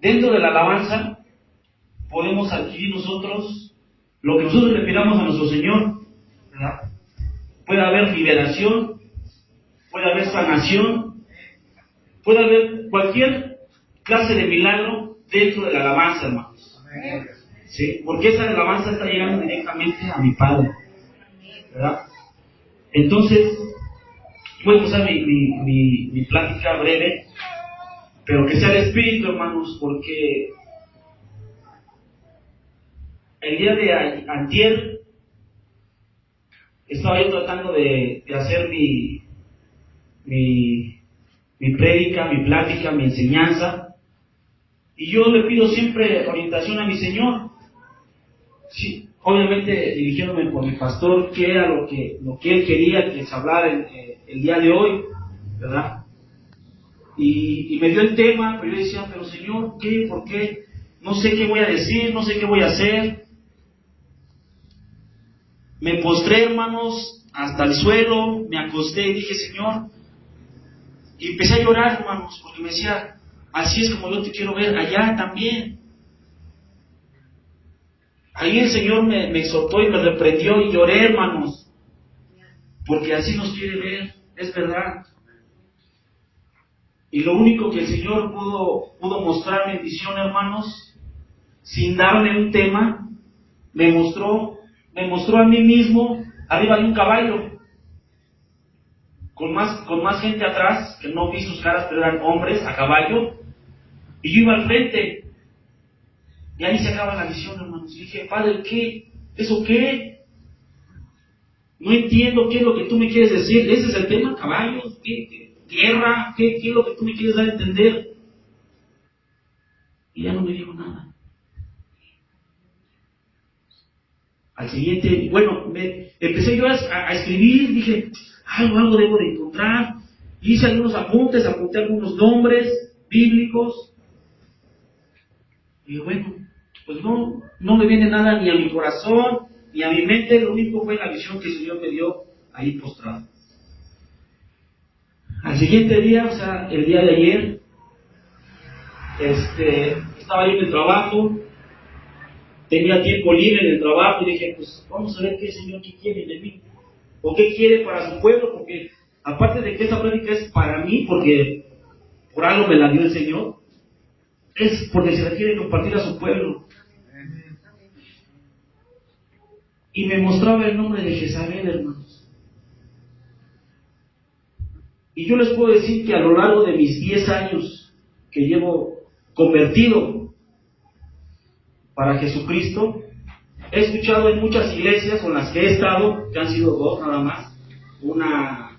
dentro de la alabanza podemos adquirir nosotros lo que nosotros le pidamos a nuestro Señor, ¿verdad? Puede haber liberación, puede haber sanación, puede haber cualquier clase de milagro dentro de la alabanza, hermanos. ¿Sí? Porque esa alabanza está llegando directamente a mi Padre, ¿verdad? Entonces, voy a usar mi plática breve, pero que sea el Espíritu, hermanos, porque el día de antier estaba yo tratando de hacer mi prédica, mi plática, mi enseñanza, y yo le pido siempre orientación a mi Señor. Sí, obviamente dirigiéndome por mi pastor, que era lo que él quería que se hablara el día de hoy, ¿verdad? Y me dio el tema, pero yo decía, pero Señor, ¿qué? ¿Por qué? No sé qué voy a decir, no sé qué voy a hacer. Me postré, hermanos, hasta el suelo, me acosté y dije, Señor, y empecé a llorar, hermanos, porque me decía, así es como yo te quiero ver, allá también. Ahí el Señor me exhortó y me reprendió y lloré, hermanos, porque así nos quiere ver, es verdad. Y lo único que el Señor pudo mostrarme en visión, hermanos, sin darme un tema, me mostró a mí mismo arriba de un caballo, con más gente atrás, que no vi sus caras, pero eran hombres a caballo, y yo iba al frente. Y ahí se acaba la visión, hermanos. Y dije, Padre, ¿qué? ¿Eso qué? No entiendo qué es lo que tú me quieres decir. ¿Ese es el tema? ¿Caballos? ¿Qué? ¿Guerra? ¿Qué es lo que tú me quieres dar a entender? Y ya no me dijo nada. Al siguiente, bueno, empecé yo a escribir, dije, algo debo de encontrar. Hice algunos apuntes, apunté algunos nombres bíblicos. Y bueno, pues no me viene nada ni a mi corazón, ni a mi mente. Lo único fue la visión que el Señor me dio ahí postrado. Al siguiente día, o sea, el día de ayer, estaba yo en el trabajo, tenía tiempo libre en el trabajo y dije, pues vamos a ver qué el Señor qué quiere de mí, o qué quiere para su pueblo, porque aparte de que esta plática es para mí, porque por algo me la dio el Señor, es porque se la quiere compartir a su pueblo. Y me mostraba el nombre de Jezabel, hermanos. Y yo les puedo decir que a lo largo de mis 10 años que llevo convertido para Jesucristo, he escuchado en muchas iglesias con las que he estado, que han sido 2 nada más, una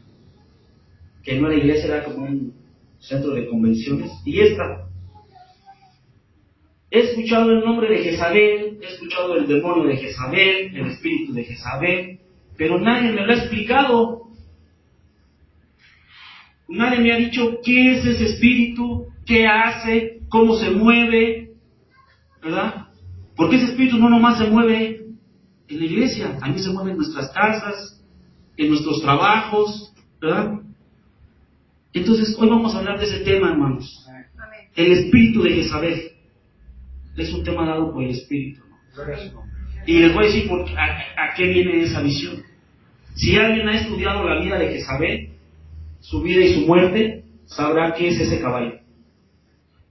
que no era iglesia, era como un centro de convenciones, y esta. He escuchado el nombre de Jezabel, he escuchado el demonio de Jezabel, el espíritu de Jezabel, pero nadie me lo ha explicado. Nadie me ha dicho qué es ese espíritu, qué hace, cómo se mueve, ¿verdad? Porque ese espíritu no nomás se mueve en la iglesia, a mí se mueve en nuestras casas, en nuestros trabajos, ¿verdad? Entonces, hoy vamos a hablar de ese tema, hermanos. El espíritu de Jezabel. Es un tema dado por el Espíritu, ¿no? Y les voy a decir a qué viene esa visión. Si alguien ha estudiado la vida de Jezabel, su vida y su muerte, sabrá qué es ese caballo.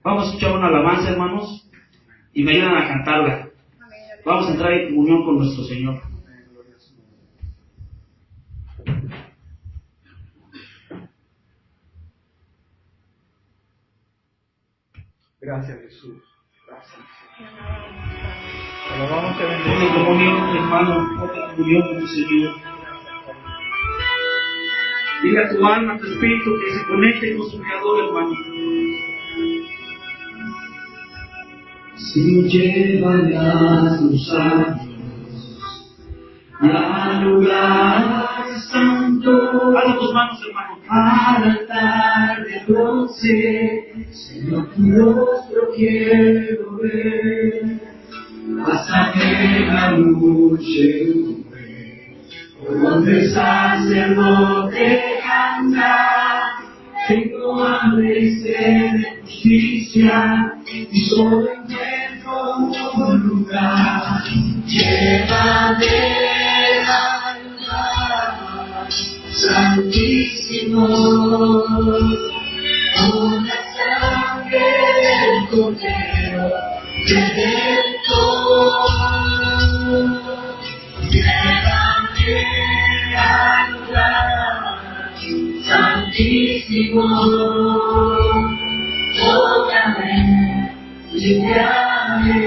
Vamos a escuchar una alabanza, hermanos, y me ayudan a cantarla. Vamos a entrar en comunión con nuestro Señor. Gracias, Jesús. Alabamos, te bendecimos. Ponte en comunión, hermano, ponte en comunión con tu Señor. Dile a tu alma, a tu espíritu, que se conecte con su Creador, hermano. Si llevan a tus años al lugar santo, Haz tus manos, hermano. al altar de bronce, Señor, tu rostro quiero ver. Pásame la muchedumbre, por donde el sacerdote anda, Tengo hambre y sed de justicia, y solo encuentro un lugar. Llévame al lugar santísimo, con la sangre del Cordero Redentor. Llévame al lugar santísimo, tócame, límpiame,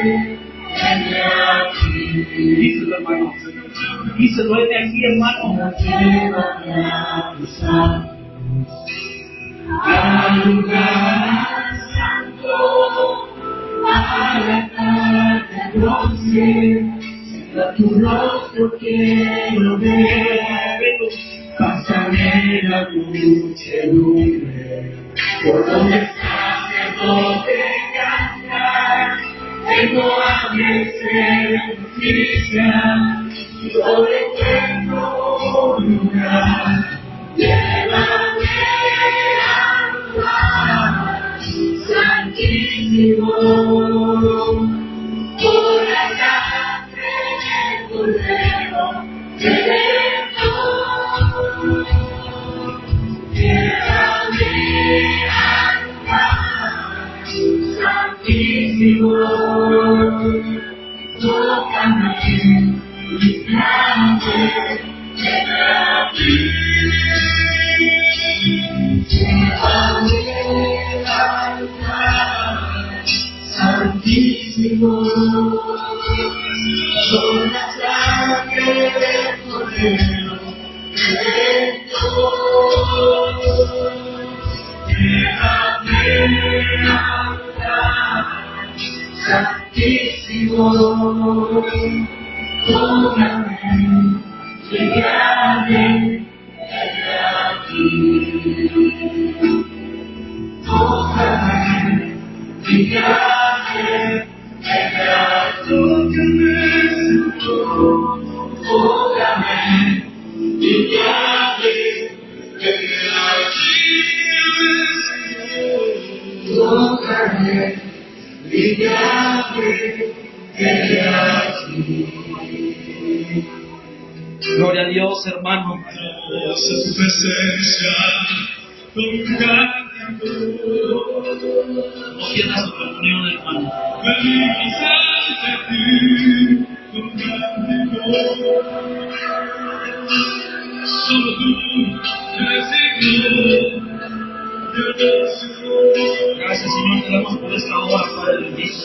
heme aquí. Díselo, hermano. Díselo, heme aquí, hermano. Llévame a tus santos, al lugar santo, al altar de bronce. A tu rostro quiero ver, pásame la muchedumbre, por donde estás sacerdote cantar. Tengo hambre y sed de justicia, y solo encuentro un lugar. Llévame al lugar santísimo, por la sangre del Cordero Redentor. Llévame al lugar santísimo, tócame, límpiame, heme aquí. Llévame al lugar santísimo, con la sangre del Cordero Redentor. Llévame al lugar santísimo, tócame, límpiame, heme aquí. Tócame, límpiame, heme aquí. Tócame, límpiame, heme aquí. Tócame, límpiame, heme aquí. Gloria a Dios, hermano. Hermosa tu presencia, con cántico. No pierdas tu comunión, hermano. Venimos ante ti, con cántico. Solo tú eres digno de adoración. Gracias, Señor, te damos por esta hora, Padre bendito.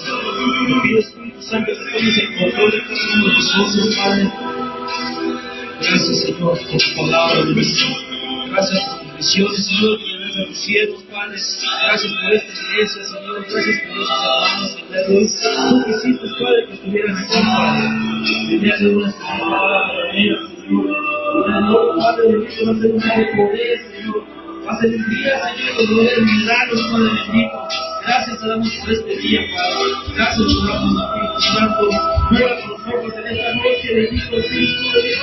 Te pido, Espíritu Santo, que tomes el control de cada uno de nosotros, Padre. Gracias, Señor, por tu palabra de bendición. Gracias por tus bendiciones, Señor, de los cielos, Padre. Gracias por esta iglesia, Señor. Gracias por esos hermanos, Señor. Tú quisiste, Padre, que estuvieran aquí, Padre. Tenías de una palabra para ellos, Señor. Padre bendito, va a ser un día de poder, Señor. Va a ser un día, Señor, de poder milagros, Padre bendito. Gracias te damos por este día, Padre. Gracias te damos, Espíritu Santo. Mora con nosotros en esta noche, bendito Espíritu de Dios.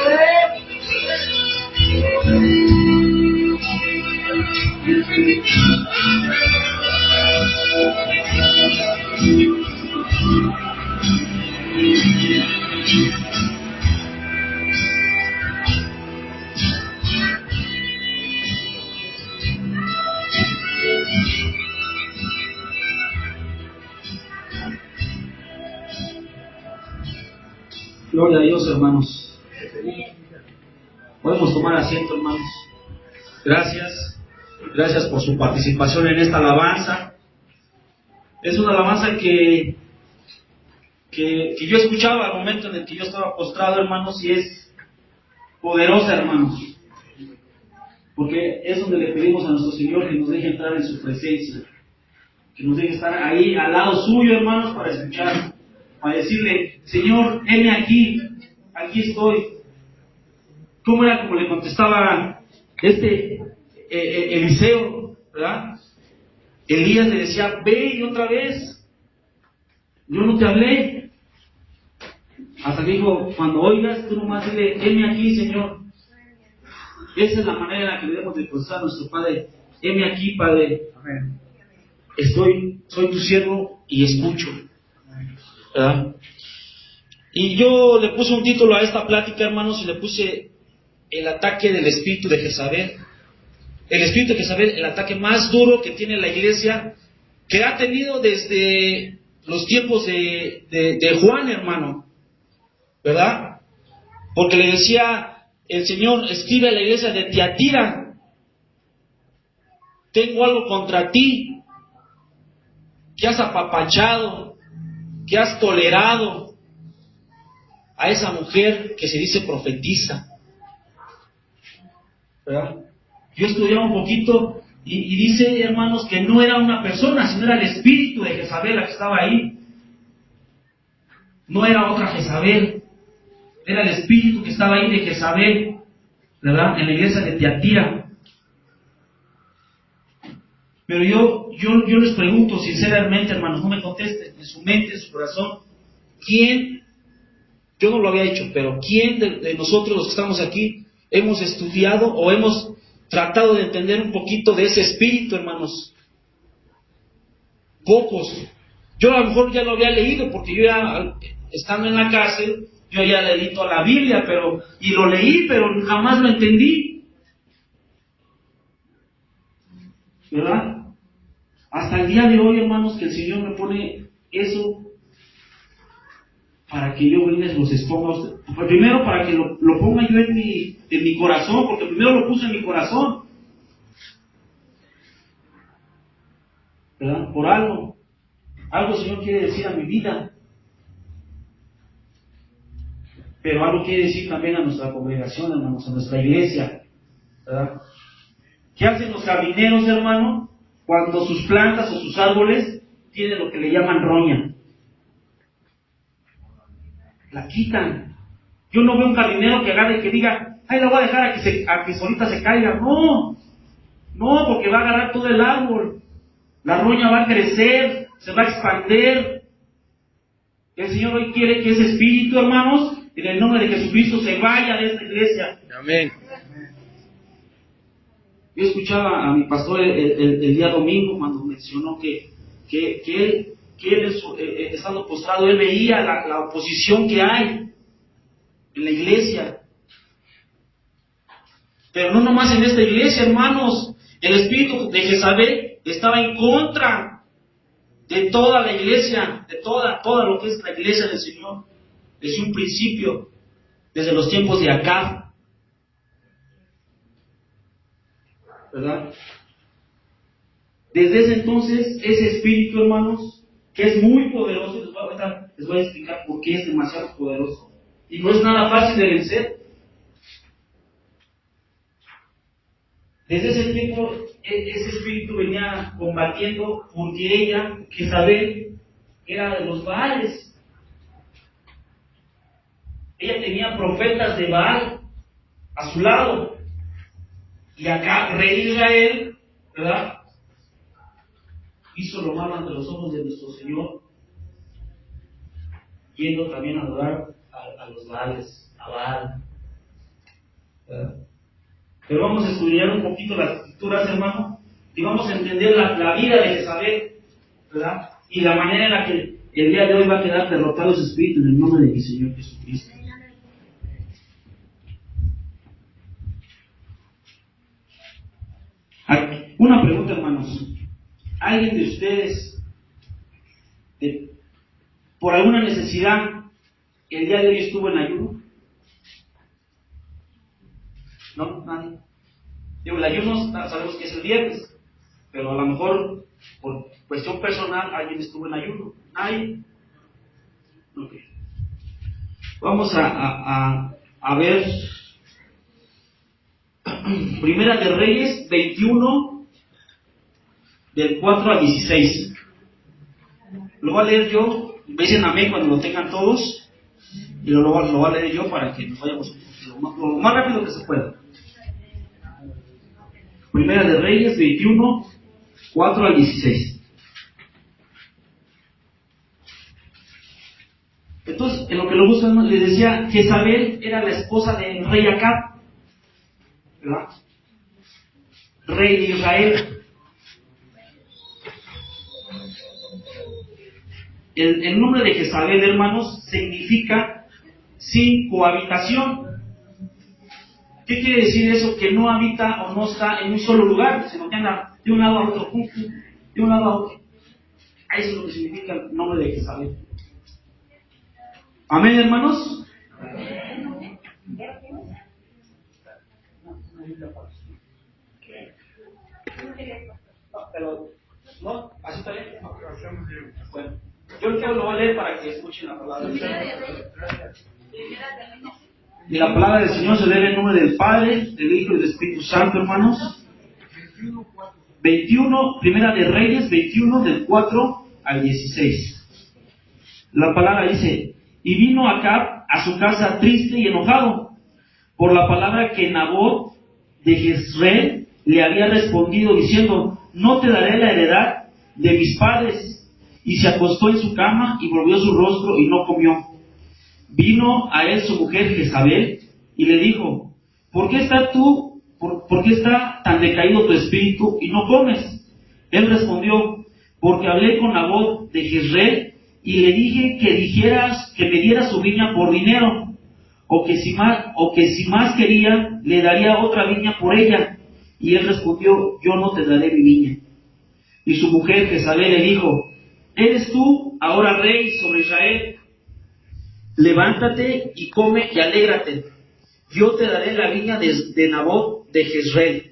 Gloria a Dios, hermanos. Podemos tomar asiento, hermanos. Gracias. Gracias por su participación en esta alabanza. Es una alabanza que yo escuchaba al momento en el que yo estaba postrado, hermanos, y es poderosa, hermanos. Porque es donde le pedimos a nuestro Señor que nos deje entrar en su presencia. Que nos deje estar ahí al lado suyo, hermanos, para escuchar. Para decirle, Señor, heme aquí, aquí estoy. ¿Cómo era como le contestaba Eliseo, ¿verdad? Elías le decía, ve y otra vez, yo no te hablé. Hasta que dijo, cuando oigas, tú nomás dile, heme aquí, Señor. Esa es la manera en la que debemos de contestar a nuestro Padre heme aquí, Padre, Amén. soy tu siervo y escucho. ¿Verdad? Y yo le puse un título a esta plática, hermanos, y le puse el ataque del espíritu de Jezabel. El espíritu de Jezabel, el ataque más duro que tiene la iglesia, que ha tenido desde los tiempos de Juan, hermano, ¿verdad? Porque le decía el Señor, escribe a la iglesia de Tiatira, tengo algo contra ti, que has apapachado, que has tolerado a esa mujer que se dice profetiza, ¿verdad? Yo estudiaba un poquito y dice, hermanos, que no era una persona, sino era el espíritu de Jezabel la que estaba ahí. No era otra Jezabel, era el espíritu que estaba ahí de Jezabel, ¿verdad? En la iglesia de Tiatira. Pero yo les pregunto sinceramente, hermanos, no me contesten, en su mente, en su corazón, ¿quién? Yo no lo había hecho, pero ¿quién de nosotros los que estamos aquí hemos estudiado o hemos tratado de entender un poquito de ese espíritu, hermanos? Pocos. Yo a lo mejor ya lo había leído, porque yo ya, estando en la cárcel, yo ya leí toda la Biblia, y lo leí, pero jamás lo entendí. ¿Verdad? Hasta el día de hoy, hermanos, que el Señor me pone eso para que yo les los exponga a ustedes. Primero para que lo ponga yo en mi corazón, porque primero lo puse en mi corazón. ¿Verdad? Por algo el Señor quiere decir a mi vida. Pero algo quiere decir también a nuestra congregación, hermanos, a nuestra iglesia. ¿Verdad? ¿Qué hacen los jardineros, hermano, cuando sus plantas o sus árboles tienen lo que le llaman roña? La quitan. Yo no veo un jardinero que agarre y que diga, ay, la voy a dejar a que solita se caiga. No, porque va a agarrar todo el árbol. La roña va a crecer, se va a expandir. El Señor hoy quiere que ese espíritu, hermanos, en el nombre de Jesucristo, se vaya de esta iglesia. Amén. Yo escuchaba a mi pastor el día domingo cuando mencionó que él estando postrado, él veía la oposición que hay en la iglesia. Pero no nomás en esta iglesia, hermanos. El espíritu de Jezabel estaba en contra de toda la iglesia, de toda lo que es la iglesia del Señor, desde un principio, desde los tiempos de Acab. ¿Verdad? Desde ese entonces, ese espíritu, hermanos, que es muy poderoso, les voy a explicar por qué es demasiado poderoso. Y no es nada fácil de vencer. Desde ese tiempo, ese espíritu venía combatiendo porque ella, Jezabel, era de los Baales. Ella tenía profetas de Baal a su lado. Y acá, rey de Israel, ¿verdad?, hizo lo malo ante los ojos de nuestro Señor, yendo también a adorar a los Baales, a Baal. ¿Verdad? Pero vamos a estudiar un poquito las escrituras, hermano, y vamos a entender la vida de Jezabel, ¿verdad? Y la manera en la que el día de hoy va a quedar derrotado ese espíritu en el nombre de mi Señor Jesucristo. Una pregunta, hermanos. ¿Alguien de ustedes, por alguna necesidad, el día de hoy estuvo en ayuno? ¿No? Nadie. Digo, el ayuno sabemos que es el viernes, pero a lo mejor, por cuestión personal, alguien estuvo en ayuno. ¿Nadie? Ok. Vamos a ver Primera de Reyes 21, del 4 al 16. Lo voy a leer yo, me dicen amén cuando lo tengan todos, y lo voy a leer yo para que nos vayamos lo más rápido que se pueda. Primera de Reyes 21, 4 al 16. Entonces, en lo que lo buscan, les decía, Jezabel era la esposa del rey Acab, ¿verdad? rey de Israel. El nombre de Jezabel, hermanos, significa sin cohabitación. ¿Qué quiere decir eso? Que no habita o no está en un solo lugar, sino que anda de un lado a otro, de un lado a otro. Eso es lo que significa el nombre de Jezabel. Amén, hermanos. Pero, ¿no? ¿Así está bien? Bueno, yo lo voy a leer para que escuchen la palabra del Señor. Y la palabra del Señor se lee en nombre del Padre, del Hijo y del Espíritu Santo, hermanos. 21, Primera de Reyes, 21, del 4 al 16. La palabra dice: y vino Acab a su casa triste y enojado por la palabra que Nabot de Jezreel le había respondido, diciendo: no te daré la heredad de mis padres. Y se acostó en su cama y volvió su rostro y no comió. Vino a él su mujer Jezabel y le dijo: ¿por qué está tan decaído tu espíritu y no comes? Él respondió: porque hablé con Nabot de Jezreel y le dije que me diera su viña por dinero, o que si más quería, le daría otra viña por ella. Y él respondió: yo no te daré mi viña. Y su mujer Jezabel le dijo: ¿eres tú ahora rey sobre Israel? Levántate y come y alégrate. Yo te daré la viña de Nabot de Jezreel.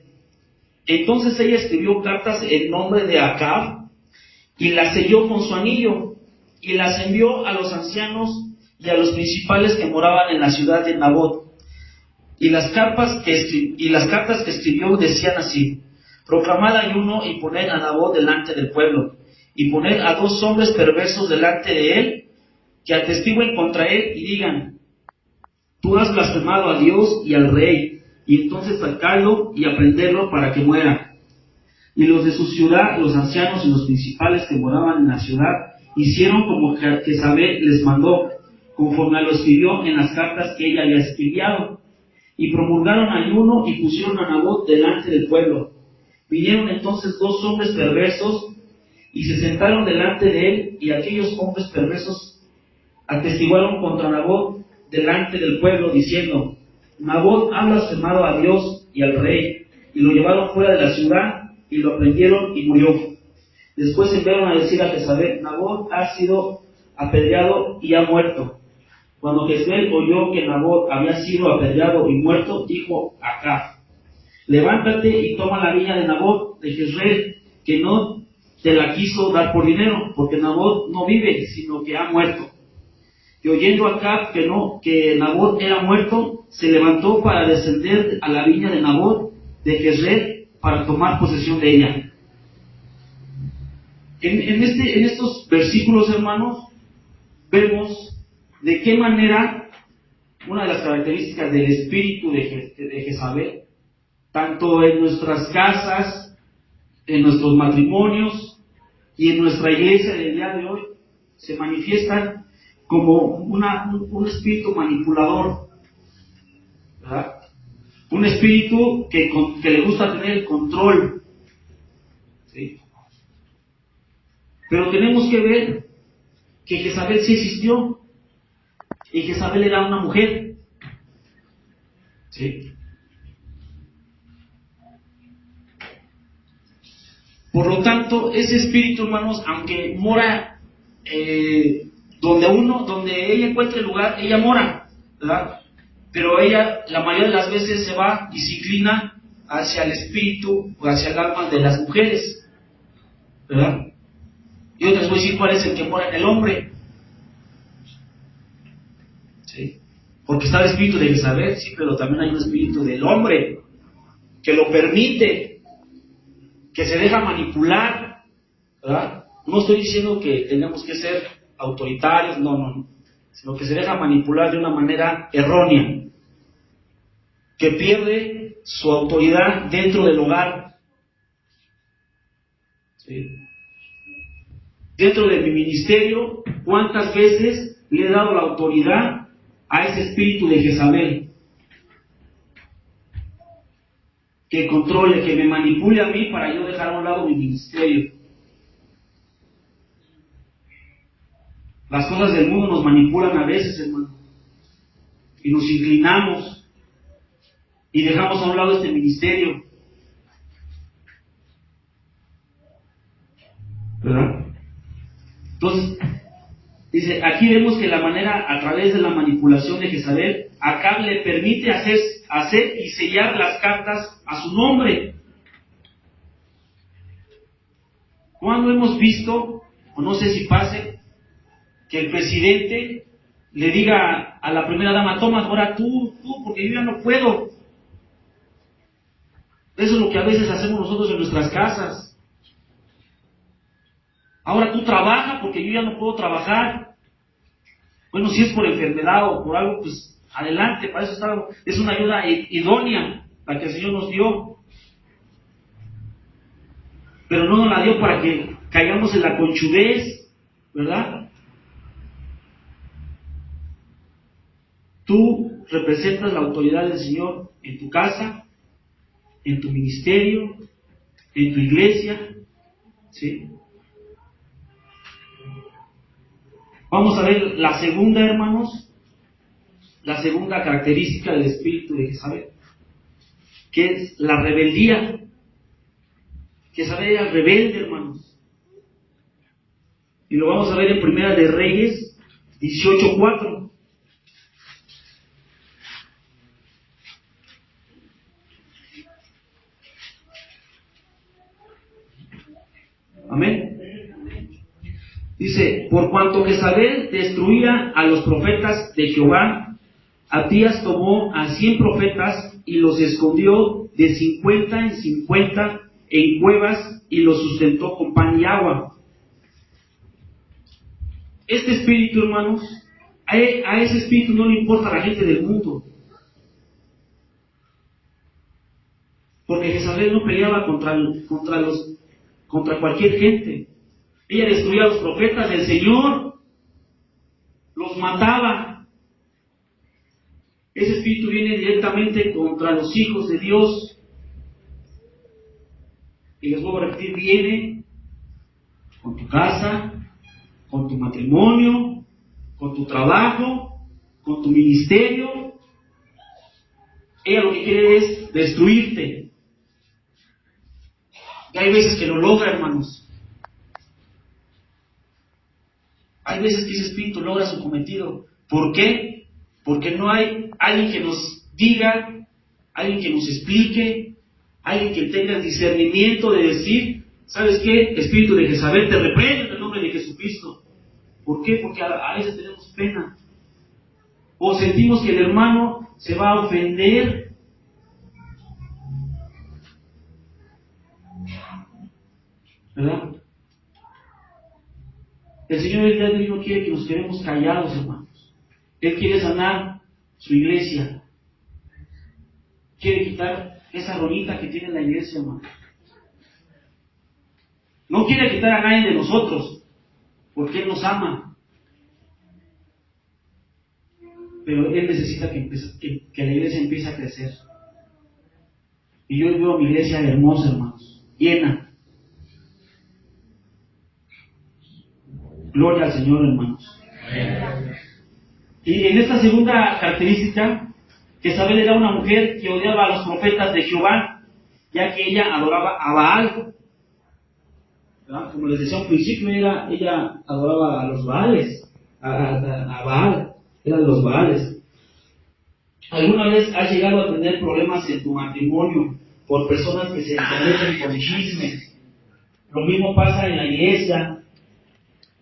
Entonces ella escribió cartas en nombre de Acab y las selló con su anillo y las envió a los ancianos y a los principales que moraban en la ciudad de Nabot. Y las cartas que escribió decían así: proclamad ayuno y poned a Nabot delante del pueblo, y poned a 2 hombres perversos delante de él, que atestiguen contra él y digan: tú has blasfemado a Dios y al rey, y entonces sacarlo y aprenderlo para que muera. Y los de su ciudad, los ancianos y los principales que moraban en la ciudad, hicieron como Jezabel les mandó, conforme a lo escribió en las cartas que ella había enviado. Y promulgaron ayuno y pusieron a Nabot delante del pueblo. Vinieron entonces 2 hombres perversos y se sentaron delante de él, y aquellos hombres perversos atestiguaron contra Nabot delante del pueblo, diciendo: Nabot ha blasfemado a Dios y al rey. Y lo llevaron fuera de la ciudad y lo prendieron y murió. Después enviaron a decir a Jezabel: Nabot ha sido apedreado y ha muerto. Cuando Jezabel oyó que Nabot había sido apedreado y muerto, dijo a Acab: levántate y toma la viña de Nabot de Jezreel, que no te la quiso dar por dinero, porque Nabot no vive, sino que ha muerto. Y oyendo Acab que Nabot era muerto, se levantó para descender a la viña de Nabot de Jezreel para tomar posesión de ella. En estos versículos, hermanos, vemos de qué manera una de las características del espíritu de Jezabel, tanto en nuestras casas, en nuestros matrimonios y en nuestra iglesia del día de hoy, se manifiestan como un espíritu manipulador, ¿verdad? Un espíritu que le gusta tener el control, ¿sí? Pero tenemos que ver que Jezabel sí existió, y Jezabel era una mujer, ¿sí? Por lo tanto, ese espíritu, hermanos, aunque mora donde ella encuentre el lugar, ella mora, ¿verdad? Pero ella, la mayoría de las veces, se va y se inclina hacia el espíritu o hacia el alma de las mujeres, ¿verdad? Yo les voy a decir cuál es el que mora en el hombre, ¿sí? Porque está el espíritu de Jezabel, sí, pero también hay un espíritu del hombre que lo permite, que se deja manipular, ¿verdad? No estoy diciendo que tenemos que ser autoritarios, no, sino que se deja manipular de una manera errónea, que pierde su autoridad dentro del hogar, ¿sí? Dentro de mi ministerio, ¿cuántas veces le he dado la autoridad a ese espíritu de Jezabel? que controle, que me manipule a mí para yo dejar a un lado mi ministerio. Las cosas del mundo nos manipulan a veces, hermano, y nos inclinamos y dejamos a un lado este ministerio, ¿verdad? Entonces, dice, aquí vemos que la manera, a través de la manipulación de Jezabel, Acab le permite hacer y sellar las cartas a su nombre. ¿Cuándo hemos visto, o no sé si pase, que el presidente le diga a la primera dama, toma, ahora tú, porque yo ya no puedo? Eso es lo que a veces hacemos nosotros en nuestras casas. Ahora tú trabaja porque yo ya no puedo trabajar. Bueno, si es por enfermedad o por algo, pues adelante, para eso es una ayuda idónea la que el Señor nos dio. Pero no nos la dio para que caigamos en la conchudez, ¿verdad? Tú representas la autoridad del Señor en tu casa, en tu ministerio, en tu iglesia, ¿sí? Vamos a ver la segunda, hermanos, la segunda característica del espíritu de Jezabel, que es la rebeldía. Jezabel era rebelde, hermanos. Y lo vamos a ver en Primera de Reyes 18:4. Amén. Dice, por cuanto Jezabel destruía a los profetas de Jehová, Abdías tomó a 100 profetas y los escondió de 50 en 50 en cuevas y los sustentó con pan y agua. Este espíritu, hermanos, a ese espíritu no le importa a la gente del mundo. Porque Jezabel no peleaba contra cualquier gente. Ella destruía a los profetas del Señor, los mataba. Ese espíritu viene directamente contra los hijos de Dios. Y les vuelvo a repetir, viene con tu casa, con tu matrimonio, con tu trabajo, con tu ministerio. Ella lo que quiere es destruirte. Y hay veces que lo logra, hermanos. Hay veces que ese espíritu logra su cometido. ¿Por qué? Porque no hay alguien que nos diga, alguien que nos explique, alguien que tenga el discernimiento de decir, ¿sabes qué? Espíritu de Jezabel, te reprendo en el nombre de Jesucristo. ¿Por qué? Porque a veces tenemos pena. O sentimos que el hermano se va a ofender. ¿Verdad? El Señor el día de hoy no quiere que nos quedemos callados, hermanos. Él quiere sanar su iglesia. Quiere quitar esa ronita que tiene la iglesia, hermano. No quiere quitar a nadie de nosotros, porque Él nos ama. Pero Él necesita que la iglesia empiece a crecer. Y yo veo a mi iglesia hermosa, hermanos, llena. Gloria al Señor, hermanos. Y en esta segunda característica, Jezabel era una mujer que odiaba a los profetas de Jehová, ya que ella adoraba a Baal. ¿Verdad? Como les decía al principio, ella adoraba a los Baales, a Baal, era de los Baales. ¿Alguna vez has llegado a tener problemas en tu matrimonio por personas que se meten con chismes? Lo mismo pasa en la iglesia.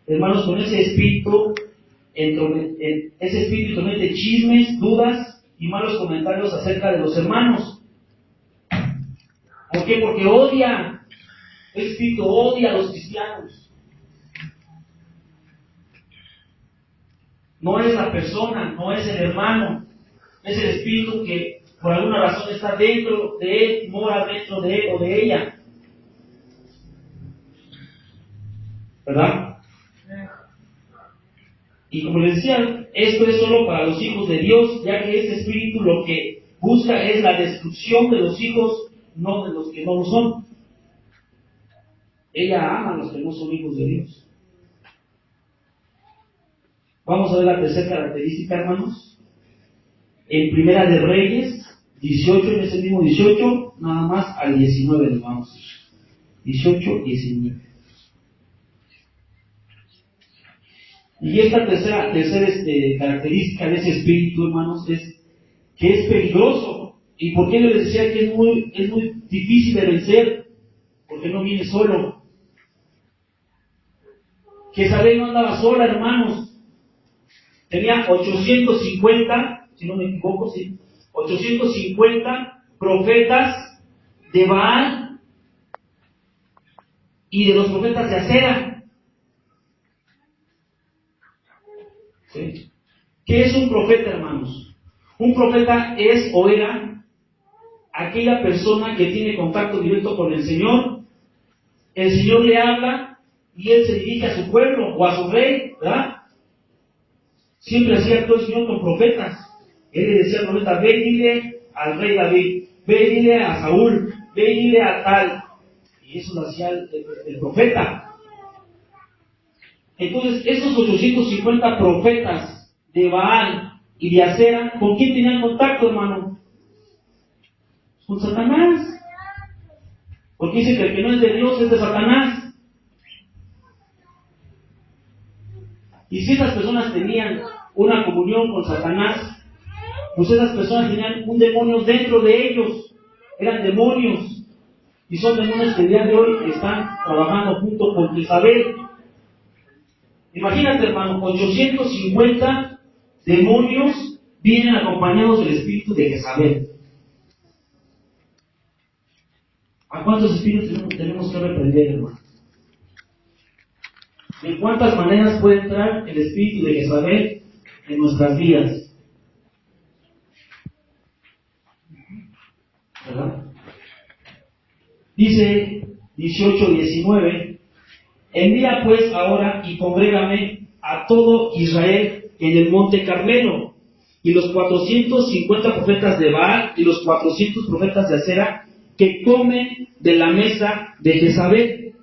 Hermanos, con ese espíritu somete chismes, dudas y malos comentarios acerca de los hermanos. ¿Por qué? Porque odia. El espíritu odia a los cristianos. No es la persona, no es el hermano. Es el espíritu que por alguna razón está dentro de él, mora dentro de él o de ella. ¿Verdad? Y como les decía, esto es solo para los hijos de Dios, ya que este espíritu lo que busca es la destrucción de los hijos no de los que no lo son. Ella ama a los que no son hijos de Dios. Vamos a ver la tercera característica, hermanos. En Primera de Reyes 18, en ese mismo 18, nada más al 19 nos vamos. 18, 19. Y esta tercera característica de ese espíritu, hermanos, es que es peligroso. ¿Y por qué yo les decía que es muy difícil de vencer? Porque no viene solo. Jezabel no andaba sola, hermanos. Tenía 850, si no me equivoco, sí, 850 profetas de Baal y de los profetas de Acera. ¿Sí? ¿Qué es un profeta, hermanos? Un profeta es o era aquella persona que tiene contacto directo con el Señor. El Señor le habla y él se dirige a su pueblo o a su rey, ¿verdad? Siempre hacía todo el Señor con profetas. Él le decía al profeta: ve y dile al rey David, ve y dile a Saúl, ve y dile a tal. Y eso lo hacía el profeta. Entonces, esos 850 profetas de Baal y de Acera, ¿con quién tenían contacto, hermano? Con Satanás. Porque dice que el que no es de Dios es de Satanás. Y si esas personas tenían una comunión con Satanás, pues esas personas tenían un demonio dentro de ellos. Eran demonios. Y son demonios que el día de hoy están trabajando junto con Jezabel. Imagínate, hermano, 850 demonios vienen acompañados del espíritu de Jezabel. ¿A cuántos espíritus tenemos que reprender, hermano? ¿En cuántas maneras puede entrar el espíritu de Jezabel en nuestras vidas? ¿Verdad? Dice 18:19: envía pues ahora y congrégame a todo Israel en el monte Carmelo, y los 450 profetas de Baal y los 400 profetas de Acera que comen de la mesa de Jezabel.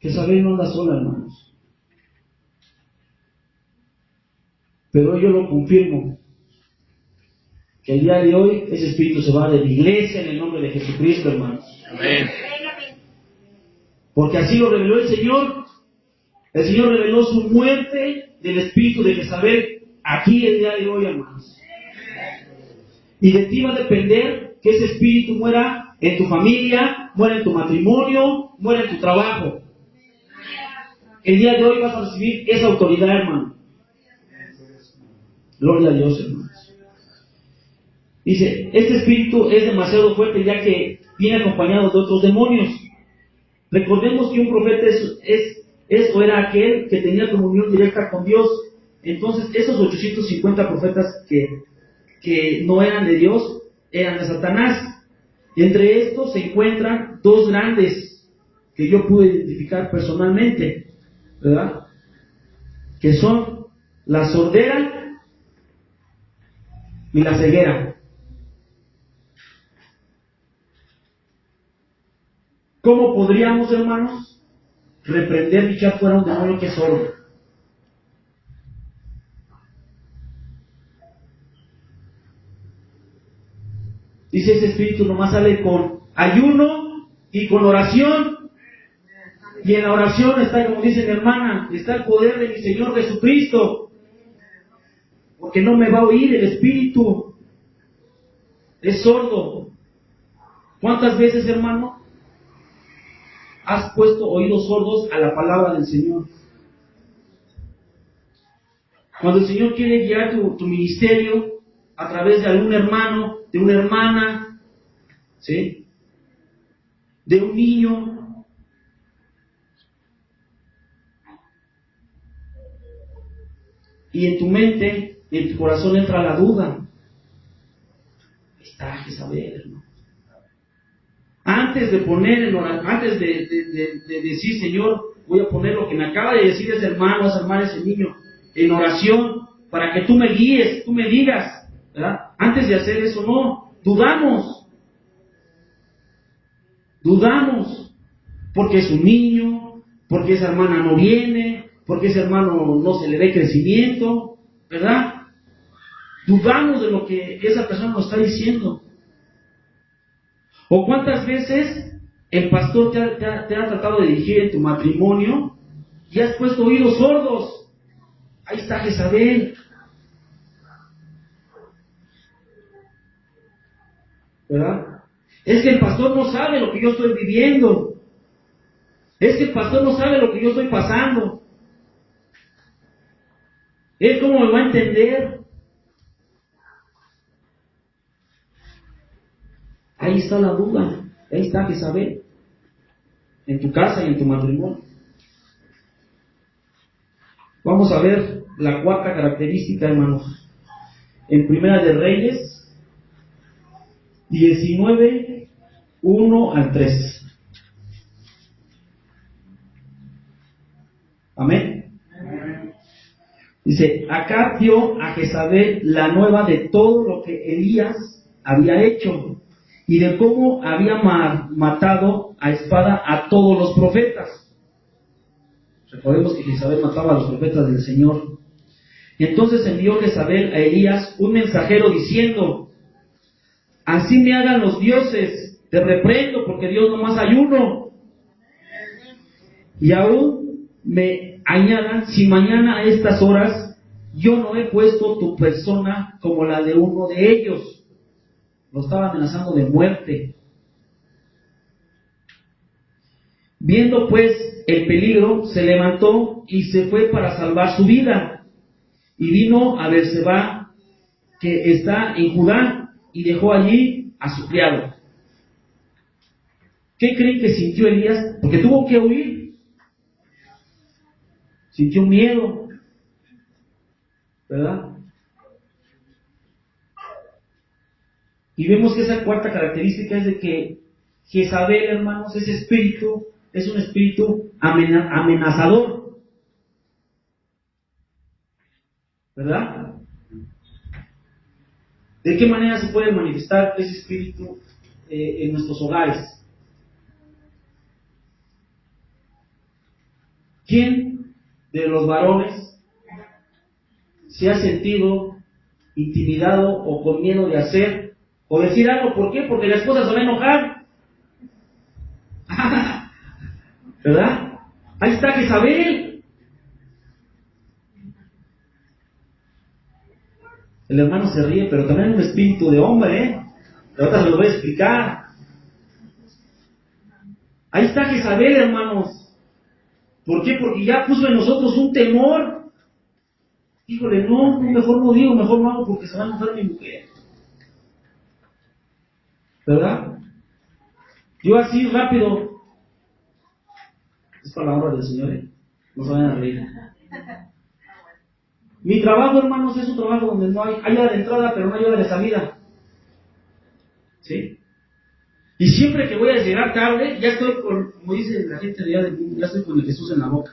Jezabel no anda sola, hermanos. Pero yo lo confirmo, que el día de hoy ese espíritu se va de la iglesia en el nombre de Jesucristo, hermanos. Amén. Porque así lo reveló el Señor. El Señor reveló su muerte del espíritu de Jezabel aquí el día de hoy, hermanos. Y de ti va a depender que ese espíritu muera en tu familia, muera en tu matrimonio, muera en tu trabajo. El día de hoy vas a recibir esa autoridad, hermano. Gloria a Dios, hermanos. Dice, este espíritu es demasiado fuerte ya que viene acompañado de otros demonios. Recordemos que un profeta es o era aquel que tenía comunión directa con Dios. Entonces, esos 850 profetas que no eran de Dios, eran de Satanás. Entre estos se encuentran dos grandes que yo pude identificar personalmente, ¿verdad? Que son la sordera y la ceguera. ¿Cómo podríamos, hermanos, reprender y echar fuera un demonio que es sordo? Dice, ese espíritu nomás sale con ayuno y con oración. Y en la oración está, como dice mi hermana, está el poder de mi Señor Jesucristo. Porque no me va a oír el espíritu. Es sordo. ¿Cuántas veces, hermano, has puesto oídos sordos a la palabra del Señor? Cuando el Señor quiere guiar tu ministerio a través de algún hermano, de una hermana, ¿sí?, de un niño, y en tu mente, en tu corazón entra la duda. Está Jezabel, hermano. Antes de poner antes de decir, Señor, voy a poner lo que me acaba de decir ese hermano, esa hermana, ese niño, en oración, para que tú me guíes, tú me digas, ¿verdad? Antes de hacer eso, no, dudamos, porque es un niño, porque esa hermana no viene, porque ese hermano no se le ve crecimiento, ¿verdad? Dudamos de lo que esa persona nos está diciendo. ¿O cuántas veces el pastor te ha tratado de dirigir en tu matrimonio y has puesto oídos sordos? Ahí está Jezabel. ¿Verdad? Es que el pastor no sabe lo que yo estoy viviendo. Es que el pastor no sabe lo que yo estoy pasando. ¿Él cómo me va a entender? Ahí está la duda. Ahí está Jezabel. En tu casa y en tu matrimonio. Vamos a ver la cuarta característica, hermanos. En Primera de Reyes 19, 1 al 3. Amén. Dice, Acab dio a Jezabel la nueva de todo lo que Elías había hecho y de cómo había matado a espada a todos los profetas. Recordemos que Jezabel mataba a los profetas del Señor. Y entonces envió Jezabel a Elías un mensajero diciendo, así me hagan los dioses, te reprendo porque Dios nomás hay uno. Y aún me añadan, si mañana a estas horas yo no he puesto tu persona como la de uno de ellos. Lo estaba amenazando de muerte. Viendo pues el peligro, se levantó y se fue para salvar su vida. Y vino a Berseba, que está en Judá, y dejó allí a su criado. ¿Qué creen que sintió Elías? Porque tuvo que huir. Sintió miedo, ¿verdad? Y vemos que esa cuarta característica es de que Jezabel, hermanos, ese espíritu es un espíritu amenazador, ¿verdad? ¿De qué manera se puede manifestar ese espíritu en nuestros hogares? ¿Quién de los varones se ha sentido intimidado o con miedo de hacer o decir algo? ¿Por qué? Porque la esposa se va a enojar. ¿Verdad? Ahí está Jezabel. El hermano se ríe, pero también es un espíritu de hombre, ¿eh? Ahorita se lo voy a explicar. Ahí está Jezabel, hermanos. ¿Por qué? Porque ya puso en nosotros un temor. Híjole, no, mejor no digo, mejor no hago porque se va a enojar mi mujer. ¿Verdad? Yo así rápido. Es palabra del Señor, ¿eh? No se vayan a reír. Mi trabajo, hermanos, es un trabajo donde no hay hora de entrada, pero no hay hora de salida. ¿Sí? Y siempre que voy a llegar tarde, ya estoy con, como dice la gente de allá del mundo, ya estoy con el Jesús en la boca.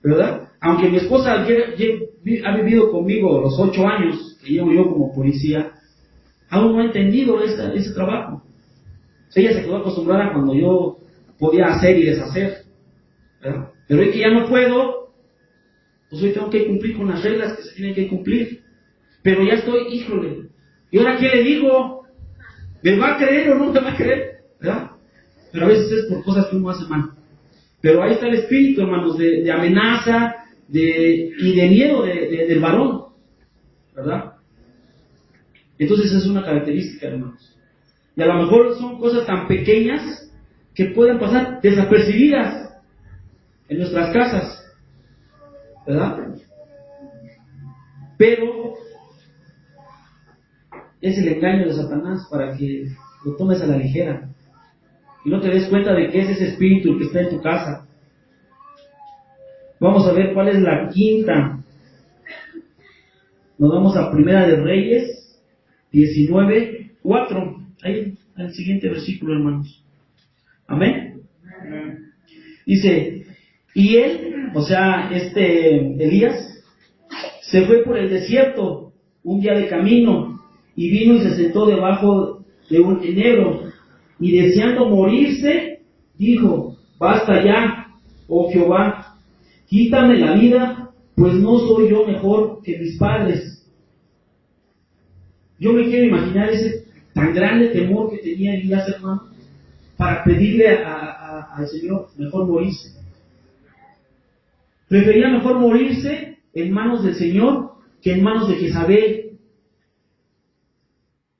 ¿Verdad? Aunque mi esposa ha vivido conmigo los 8 años que llevo yo como policía, aún no ha entendido ese trabajo. Ella se quedó acostumbrada cuando yo podía hacer y deshacer. ¿Verdad? Pero hoy que ya no puedo, pues hoy tengo que cumplir con las reglas que se tienen que cumplir. Pero ya estoy, híjole, ¿y ahora qué le digo? ¿Me va a creer o no me va a creer? ¿Verdad? Pero a veces es por cosas que uno hace mal. Pero ahí está el espíritu, hermanos, de amenaza y de miedo del varón. ¿Verdad? Entonces es una característica, hermanos. Y a lo mejor son cosas tan pequeñas que pueden pasar desapercibidas en nuestras casas. ¿Verdad? Pero es el engaño de Satanás para que lo tomes a la ligera y no te des cuenta de que es ese espíritu el que está en tu casa. Vamos a ver cuál es la quinta. Nos vamos a Primera de Reyes 19:4. Ahí en el siguiente versículo, hermanos. Amén. Dice, y él, o sea, Elías, se fue por el desierto un día de camino, y vino y se sentó debajo de un enebro, y deseando morirse, dijo: basta ya, oh Jehová, quítame la vida, pues no soy yo mejor que mis padres. Yo me quiero imaginar ese tan grande temor que tenía Elías, hermano, para pedirle al Señor mejor morirse. Prefería mejor morirse en manos del Señor que en manos de Jezabel.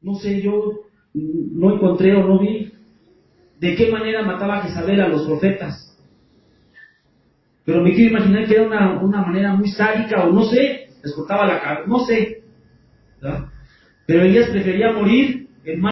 No sé, yo no encontré o no vi de qué manera mataba Jezabel a los profetas. Pero me quiero imaginar que era una manera muy sádica, o no sé, les cortaba la cabeza, no sé, ¿verdad? Pero Elías prefería morir en manos